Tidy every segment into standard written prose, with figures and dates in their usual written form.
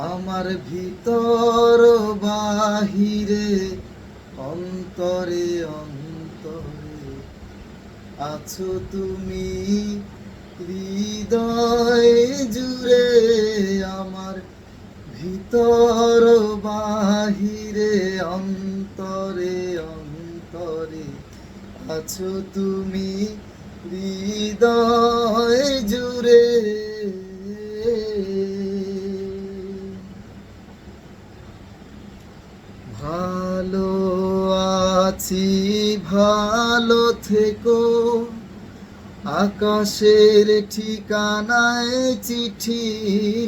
আমার ভিতর বাহিরে অন্তরে অন্তরে আছো তুমি হৃদয় জুড়ে। আমার ভিতর বাহিরে অন্তরে অন্তরে আছো তুমি হৃদয় জুড়ে। ভালো আছি ভালো থেকো, আকাশের ঠিকানায় চিঠি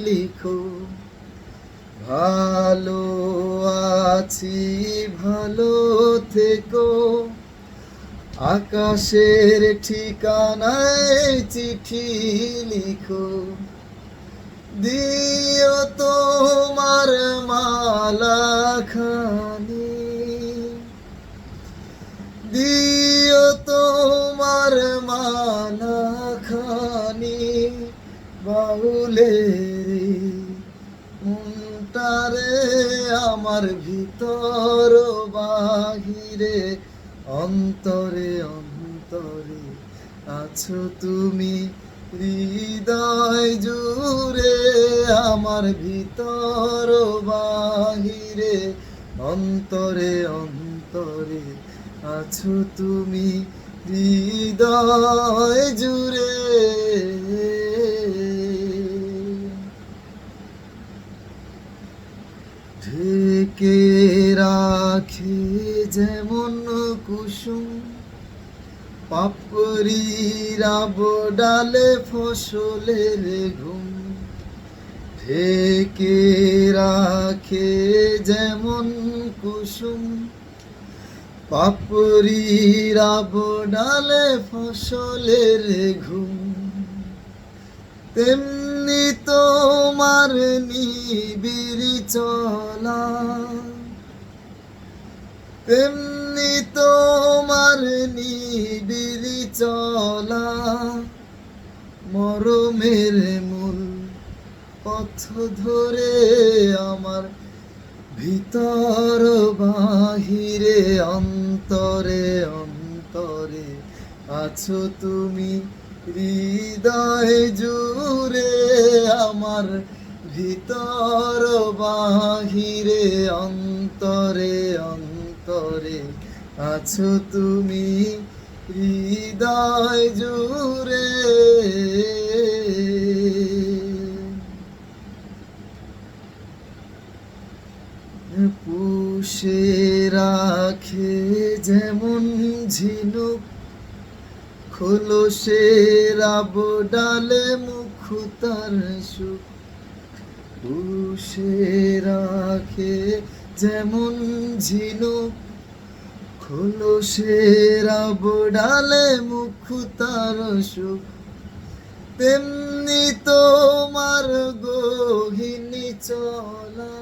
লিখো। ভালো আছি ভালো থেকো, আকাশের ঠিকানায় চিঠি লিখো। দিও তোমার মালা খানি, দিও তোমার মালা খানি বাউলে মনটারে। আমার ভিতর বাহিরে অন্তরে অন্তরে আছো তুমি হৃদয় জুড়ে। আমার ভিতর বাহিরে অন্তরে অন্তরে আছো তুমি হৃদয় জুড়ে। ঢেকে রাখে যেমন কুসুম পাপড়ির ডালে ফসলের ঘুম। ঢেকে রাখে যেমন কুসুম পাপড়ির ডালে ফসলের ঘুম। তেমনি তোমার নিবিড় চলা, তেমনি তোমার নিবিড় চলা মরমের মূল পথ ধরে। আমার ভিতর বাহিরে অন্তরে অন্তরে আছো তুমি হৃদয় জুড়ে। আমার ভিতর বাহিরে অন্তরে অন্তরে আছো তুমি হৃদয় জুড়ে। পুষে রাখে যেমন ঝিনুক খোলসের ডালে মুখতার সুখ। পুষে রাখে যেমন ঝিনুক খোলসের ডালে মুখতার সুখ। তেমনি তোমার গহিনী চলা,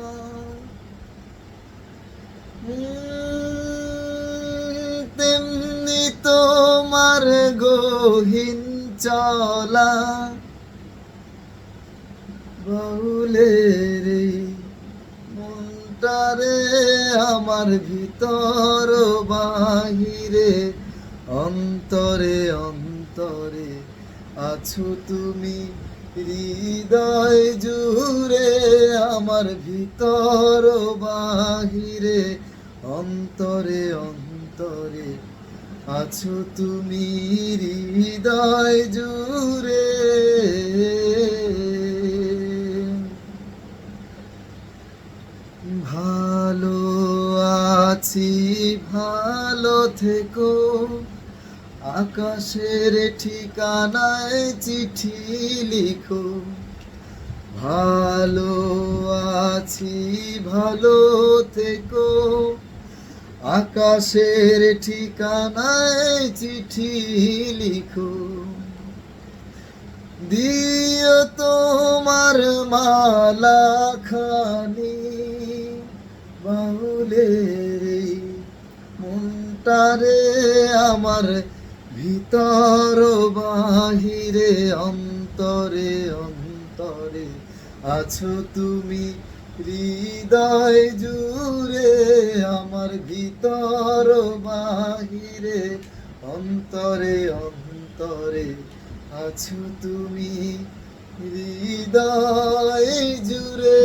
তেমনি তোমার গহীন চলা বাউলে রে মনটারে। আমার ভিতর বাহিরে অন্তরে অন্তরে আছো তুমি হৃদয় জুড়ে। আমার ভিতর বাহিরে অন্তরে অন্তরে আছো তুমি হৃদয় জুড়ে। ভালো আছি ভালো থেকো, আকাশের ঠিকানায় চিঠি লিখো। ভালো আছি ভালো থেকো, আকাশের ঠিকানায় চিঠি লিখো। দিও তোমার মালা খানি বাউলে মনটারে। আমার ভিতর বাহিরে অন্তরে অন্তরে আছো তুমি হৃদয় জুড়ে আমার ভিতর বাহিরে অন্তরে অন্তরে আছো তুমি হৃদয় জুড়ে